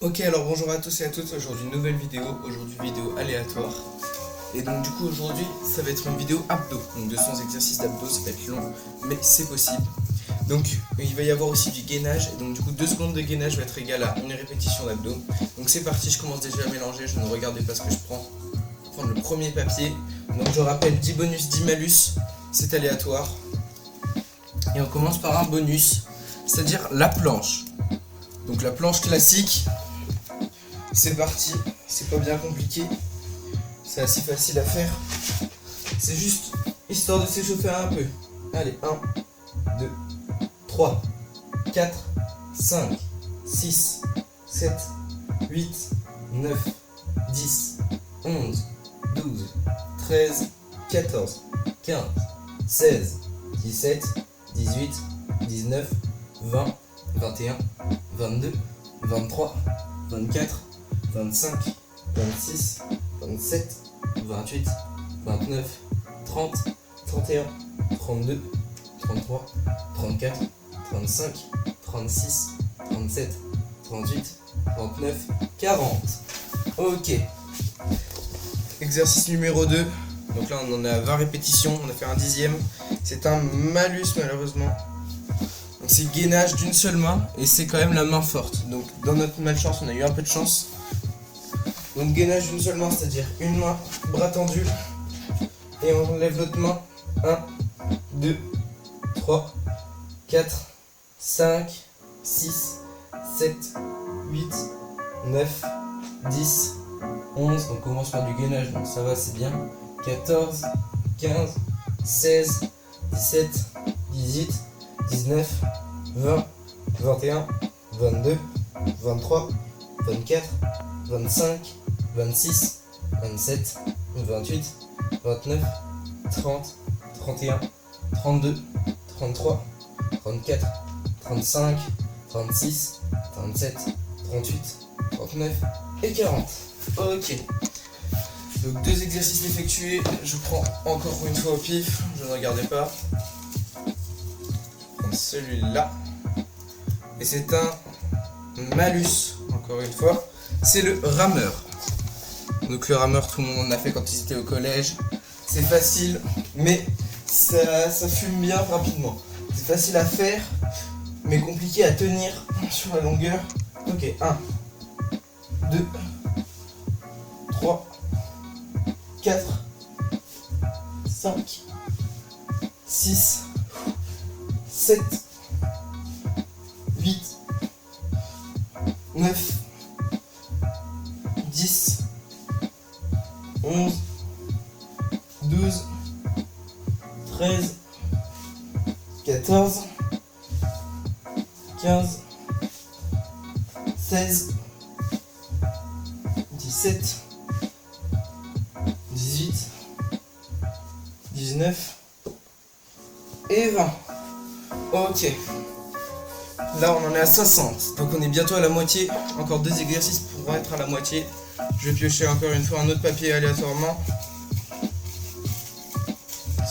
Ok, alors bonjour à tous et à toutes, aujourd'hui nouvelle vidéo, vidéo aléatoire. Et donc du coup aujourd'hui ça va être une vidéo abdos, donc 200 exercices d'abdos, ça va être long, mais c'est possible. Donc il va y avoir aussi du gainage, et donc du coup 2 secondes de gainage va être égal à une répétition d'abdos. Donc c'est parti, je commence déjà à mélanger, je ne regardez pas ce que je prends. Je vais prendre le premier papier, donc je rappelle 10 bonus, 10 malus, c'est aléatoire. Et on commence par un bonus, c'est-à-dire la planche. Donc la planche classique. C'est parti, c'est pas bien compliqué, c'est assez facile à faire, c'est juste histoire de s'échauffer un peu. Allez, 1, 2, 3, 4, 5, 6, 7, 8, 9, 10, 11, 12, 13, 14, 15, 16, 17, 18, 19, 20, 21, 22, 23, 24, 25, 26, 27, 28, 29, 30, 31, 32, 33, 34, 35, 36, 37, 38, 39, 40. Ok. Exercice numéro 2. Donc là on en est à 20 répétitions, on a fait un dixième. C'est un malus malheureusement. Donc c'est gainage d'une seule main et c'est quand même la main forte. Donc dans notre malchance on a eu un peu de chance. Donc gainage d'une seule main, c'est-à-dire une main, bras tendu, et on lève l'autre main. 1, 2, 3, 4, 5, 6, 7, 8, 9, 10, 11. On commence par du gainage, donc ça va, c'est bien. 14, 15, 16, 17, 18, 19, 20, 21, 22, 23, 24, 25, 26, 27, 28, 29, 30, 31, 32, 33, 34, 35, 36, 37, 38, 39 et 40. Ok. Donc 2 exercices effectués, je prends encore une fois au pif, je ne regardais pas. Je prends celui-là. Et c'est un malus, encore une fois. C'est le rameur. Donc le rameur, tout le monde en a fait quand ils étaient au collège. C'est facile, mais ça fume bien rapidement. C'est facile à faire, mais compliqué à tenir sur la longueur. Ok, 1, 2, 3, 4, 5, 6, 7, 8, 9, 10, 11, 12, 13, 14, 15, 16, 17, 18, 19 et 20. Ok. Là on en est à 60, donc on est bientôt à la moitié. Encore 2 exercices pour être à la moitié. Je vais piocher encore une fois un autre papier aléatoirement.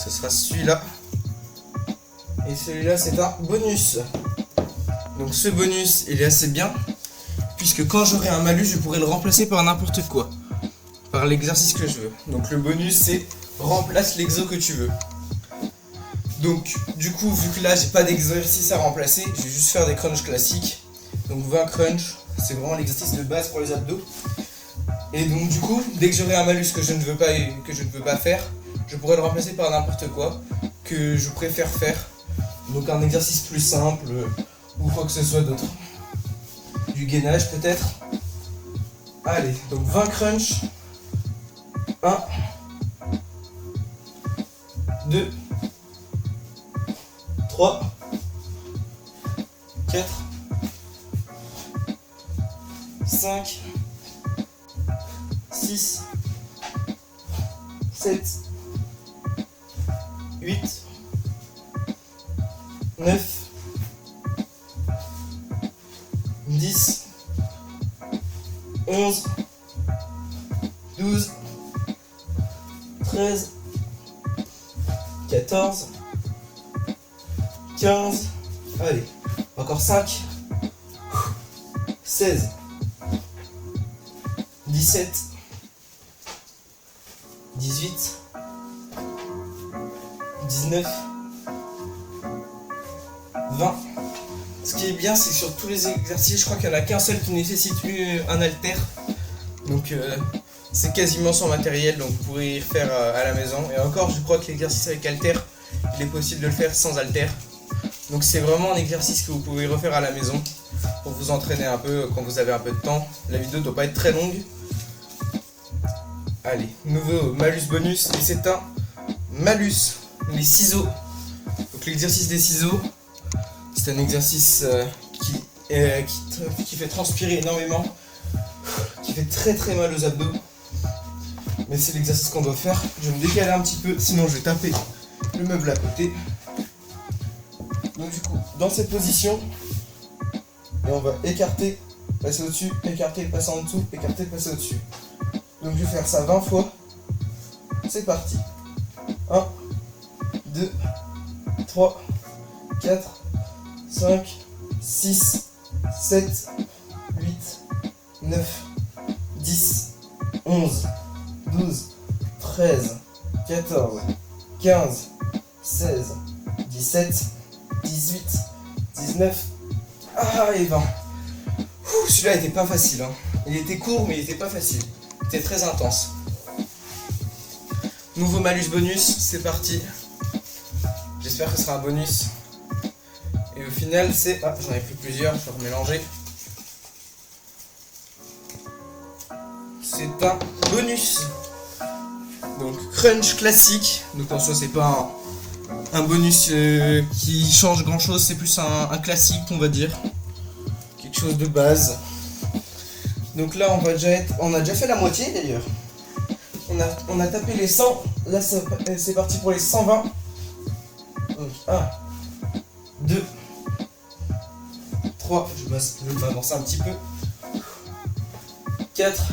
Ce sera celui-là. Et celui-là c'est un bonus. Donc ce bonus il est assez bien, puisque quand j'aurai un malus je pourrai le remplacer par n'importe quoi. Par l'exercice que je veux. Donc le bonus c'est remplace l'exo que tu veux. Donc du coup vu que là j'ai pas d'exercice à remplacer, je vais juste faire des crunchs classiques. Donc 20 crunchs, c'est vraiment l'exercice de base pour les abdos. Et donc du coup, dès que j'aurai un malus que je ne veux pas faire, je pourrai le remplacer par n'importe quoi que je préfère faire. Donc un exercice plus simple ou quoi que ce soit d'autre. Du gainage peut-être. Allez, donc 20 crunchs. 1, 2, 3, 4, 5, 6, 7, 8, 9, 10, 11, 12, 13, 14, 15, allez, encore 5, 16, 17, 18, 19, 20. Ce qui est bien, c'est que sur tous les exercices, je crois qu'il n'y en a qu'un seul qui nécessite un haltère. Donc c'est quasiment sans matériel, donc vous pourrez y faire à la maison. Et encore, je crois que l'exercice avec haltère, il est possible de le faire sans haltère. Donc c'est vraiment un exercice que vous pouvez refaire à la maison pour vous entraîner un peu quand vous avez un peu de temps. La vidéo ne doit pas être très longue. Allez, nouveau malus bonus, et c'est un malus, les ciseaux. Donc l'exercice des ciseaux, c'est un exercice qui fait transpirer énormément, qui fait très très mal aux abdos. Mais c'est l'exercice qu'on doit faire. Je vais me décaler un petit peu, sinon je vais taper le meuble à côté. Donc du coup, dans cette position, et on va écarter, passer au-dessus, écarter, passer en dessous, écarter, passer au-dessus. Donc je vais faire ça 20 fois. C'est parti. 1, 2, 3, 4, 5, 6, 7, 8, 9, 10, 11, 12, 13, 14, 15, 16, 17, 18, 19, et 20. Celui-là était pas facile, hein. Il était court, mais il était pas facile. C'était très intense. Nouveau malus bonus, c'est parti. J'espère que ce sera un bonus. Et au final, c'est... Ah, j'en ai pris plusieurs, je vais remélanger. C'est un bonus. Donc, crunch classique. Donc, en soi, c'est pas un bonus qui change grand chose, c'est plus un classique, on va dire. Quelque chose de base. Donc là, on a déjà fait la moitié d'ailleurs. On a tapé les 100. Là, c'est parti pour les 120. Donc 1, 2, 3. Je vais avancer un petit peu. 4,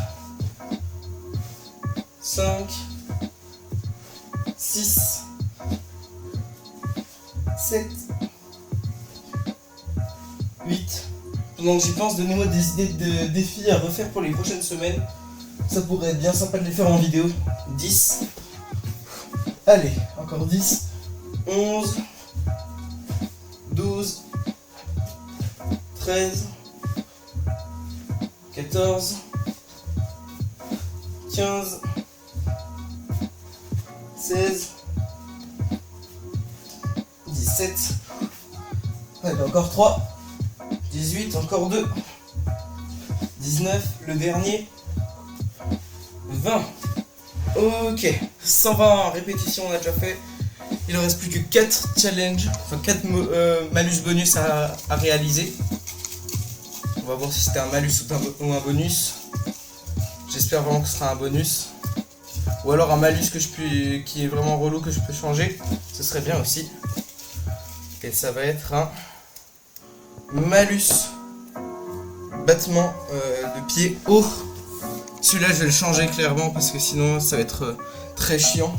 5, 6, 7, 8. Donc j'y pense, donnez-moi des idées de défis à refaire pour les prochaines semaines. Ça pourrait être bien sympa de les faire en vidéo. 10. Allez, encore 10. 11. 12. 13. 14. 15. 16. 17. Allez, encore 3. 18, encore 2, 19, le dernier, 20. Ok, 120 répétitions on a déjà fait. Il ne reste plus que 4 challenges, enfin 4 malus bonus à réaliser. On va voir si c'était un malus ou un bonus. J'espère vraiment que ce sera un bonus. Ou alors un malus qui est vraiment relou que je peux changer. Ce serait bien aussi. Et ça va être un... malus battement de pied haut. Celui-là je vais le changer clairement parce que sinon ça va être très chiant.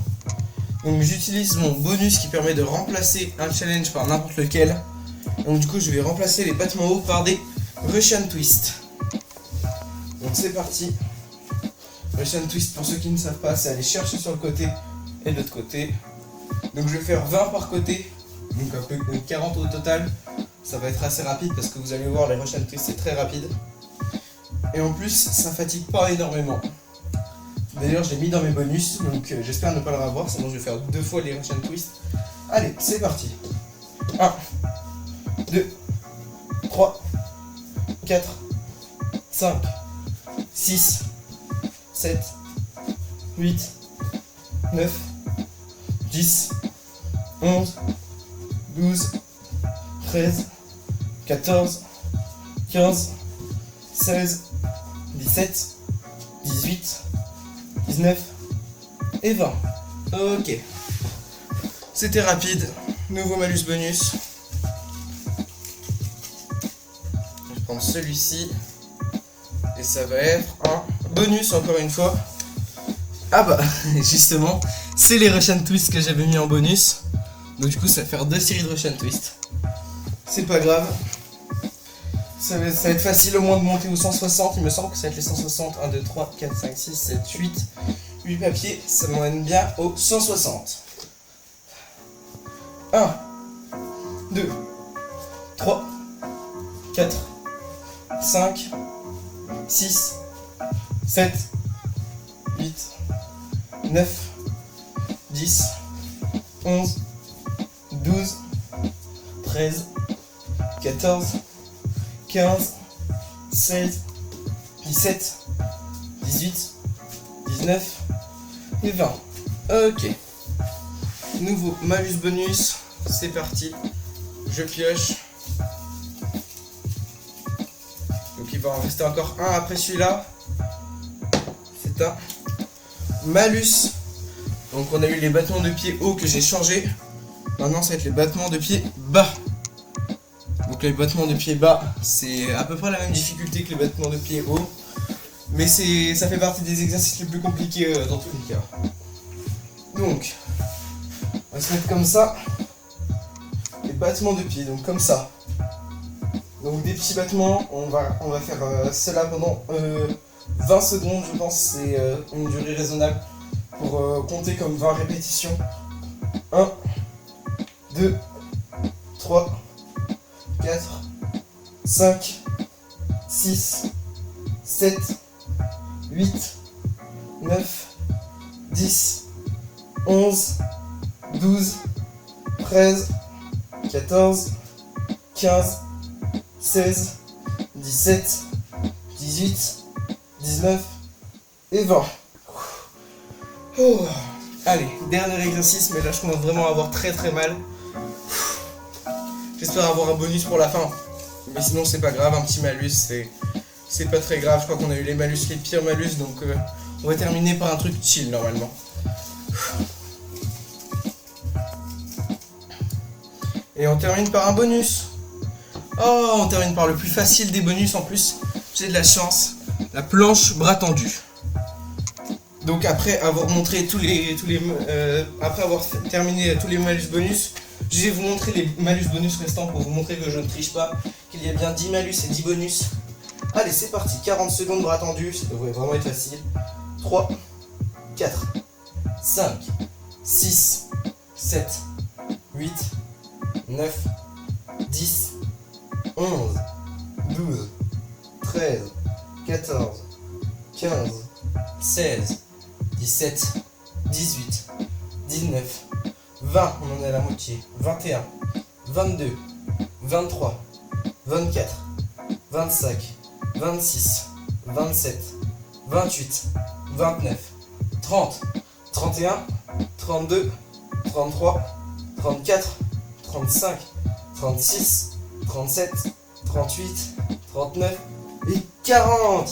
Donc j'utilise mon bonus qui permet de remplacer un challenge par n'importe lequel. Donc du coup je vais remplacer les battements hauts par des Russian Twist. Donc c'est parti. Russian Twist, pour ceux qui ne savent pas, c'est aller chercher sur le côté et de l'autre côté. Donc je vais faire 20 par côté, donc un peu 40 au total. Ça va être assez rapide parce que vous allez voir, les Russian Twist c'est très rapide. Et en plus ça fatigue pas énormément. D'ailleurs je l'ai mis dans mes bonus, donc j'espère ne pas le revoir, sinon je vais faire 2 fois les Russian Twist. Allez, c'est parti. 1, 2, 3, 4, 5, 6, 7, 8, 9, 10, 11, 12, 13, 14, 15, 16, 17, 18, 19 et 20. Ok. C'était rapide. Nouveau malus bonus. Je vais prendre celui-ci. Et ça va être un bonus encore une fois. Ah bah, justement, c'est les Russian Twist que j'avais mis en bonus. Donc du coup, ça va faire 2 séries de Russian Twist. C'est pas grave. Ça va être facile au moins de monter aux 160, il me semble que ça va être les 160. 1, 2, 3, 4, 5, 6, 7, 8. 8 papiers, ça m'emmène bien aux 160. 1, 2, 3, 4, 5, 6, 7, 8, 9, 10, 11, 12, 13, 14, 15, 16, 17, 18, 19 et 20. Ok. Nouveau malus bonus. C'est parti. Je pioche. Donc il va en rester encore un après celui-là. C'est un malus. Donc on a eu les battements de pied hauts que j'ai changé. Maintenant ça va être les battements de pied bas. Donc les battements de pied bas, c'est à peu près la même difficulté que les battements de pied hauts. Mais ça fait partie des exercices les plus compliqués dans tous les cas. Donc, on va se mettre comme ça. Les battements de pied, donc comme ça. Donc des petits battements, on va faire cela pendant 20 secondes, je pense, c'est une durée raisonnable pour compter comme 20 répétitions. 1, 2, 3, 4, 5, 6, 7, 8, 9, 10, 11, 12, 13, 14, 15, 16, 17, 18, 19 et 20. Oh. Allez, dernier exercice, mais là je commence vraiment à avoir très mal. J'espère avoir un bonus pour la fin. Mais sinon c'est pas grave, un petit malus, c'est pas très grave. Je crois qu'on a eu les malus, les pires malus, donc on va terminer par un truc chill normalement. Et on termine par un bonus. Oh, on termine par le plus facile des bonus en plus. J'ai de la chance. La planche bras tendu. Donc après avoir montré après avoir terminé tous les malus bonus, je vais vous montrer les malus bonus restants pour vous montrer que je ne triche pas, qu'il y a bien 10 malus et 10 bonus. Allez, c'est parti. 40 secondes bras tendus, ça devrait vraiment être facile. 3, 4, 5, 6, 7, 8, 9, 10, 11, 12, 13, 14, 15, 16, 17, 18, 19, 20, on en est à la moitié, 21, 22, 23, 24, 25, 26, 27, 28, 29, 30, 31, 32, 33, 34, 35, 36, 37, 38, 39 et 40.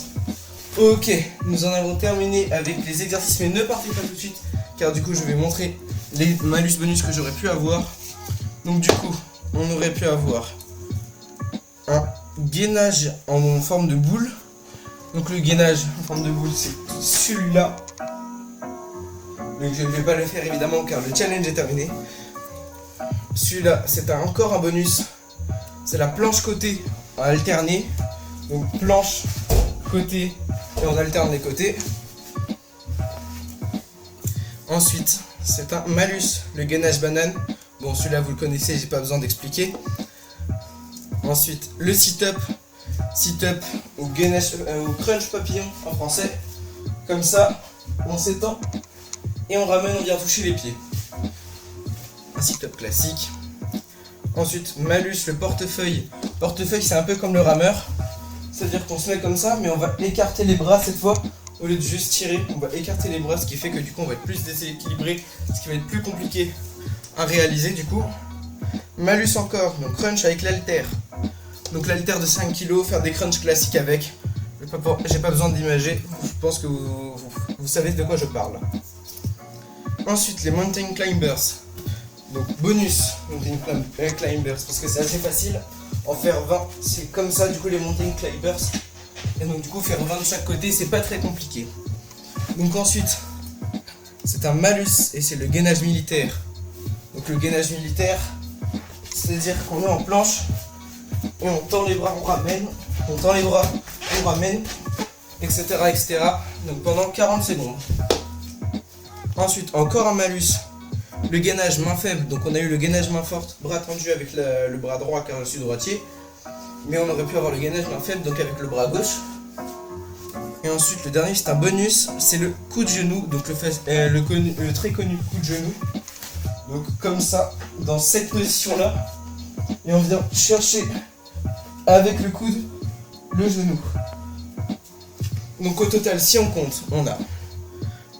Ok, nous en avons terminé avec les exercices, mais ne partez pas tout de suite, car du coup je vais montrer les malus bonus que j'aurais pu avoir. Donc du coup, on aurait pu avoir un gainage en forme de boule. Donc le gainage en forme de boule, c'est celui-là. Donc je ne vais pas le faire évidemment, car le challenge est terminé. Celui-là, c'est encore un bonus. C'est la planche côté à alterner. Donc planche, côté, et on alterne les côtés. Ensuite, c'est un malus, le gainage banane. Bon, celui-là vous le connaissez, j'ai pas besoin d'expliquer. Ensuite, le sit-up. Sit-up ou gainage, ou crunch papillon en français. Comme ça, on s'étend et on ramène, on vient toucher les pieds. Un sit-up classique. Ensuite, malus, le portefeuille. Portefeuille, c'est un peu comme le rameur. C'est-à-dire qu'on se met comme ça, mais on va écarter les bras cette fois. Au lieu de juste tirer, on va écarter les bras, ce qui fait que du coup on va être plus déséquilibré, ce qui va être plus compliqué à réaliser du coup. Malus encore, donc crunch avec l'haltère. Donc l'haltère de 5 kg, faire des crunchs classiques avec. J'ai pas besoin d'imager, je pense que vous savez de quoi je parle. Ensuite, les mountain climbers. Donc bonus mountain climbers, parce que c'est assez facile. En faire 20, c'est comme ça du coup les mountain climbers. Et donc du coup faire 20 de chaque côté, c'est pas très compliqué. Donc ensuite, c'est un malus et c'est le gainage militaire. Donc le gainage militaire, c'est-à-dire qu'on est en planche Et on tend les bras, on ramène. On tend les bras, on ramène, etc. etc. Donc pendant 40 secondes. Ensuite, encore un malus. Le gainage main faible. Donc on a eu le gainage main forte, bras tendu avec le bras droit car je suis droitier. Mais on aurait pu avoir le gainage main faible, donc avec le bras gauche. Et ensuite, le dernier, c'est un bonus, c'est le coup de genou, donc le très connu coup de genou. Donc comme ça, dans cette position-là, et on vient chercher avec le coude le genou. Donc au total, si on compte, on a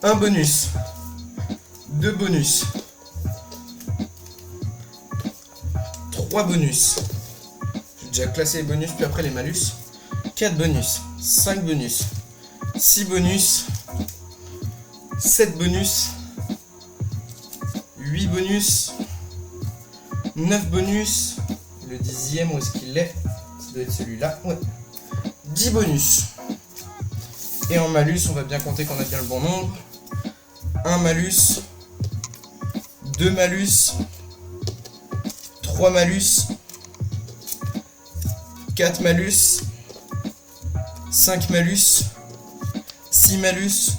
un bonus, deux bonus, trois bonus. J'ai déjà classé les bonus, puis après les malus. 4 bonus, 5 bonus, 6 bonus, 7 bonus, 8 bonus, 9 bonus, le 10e, où est-ce qu'il est? Ça doit être celui-là, ouais. 10 bonus. Et en malus, on va bien compter qu'on a bien le bon nombre. 1 malus, 2 malus, 3 malus, 4 malus, 5 malus, 6 malus,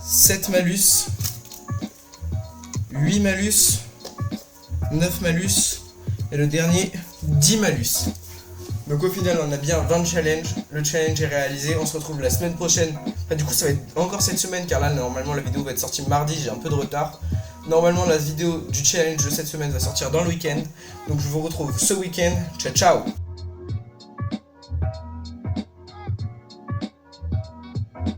7 malus, 8 malus, 9 malus, et le dernier, 10 malus. Donc au final, on a bien 20 challenges. Le challenge est réalisé. On se retrouve la semaine prochaine. Enfin, du coup, ça va être encore cette semaine, car là, normalement, la vidéo va être sortie mardi. J'ai un peu de retard. Normalement, la vidéo du challenge de cette semaine va sortir dans le week-end. Donc je vous retrouve ce week-end. Ciao, ciao!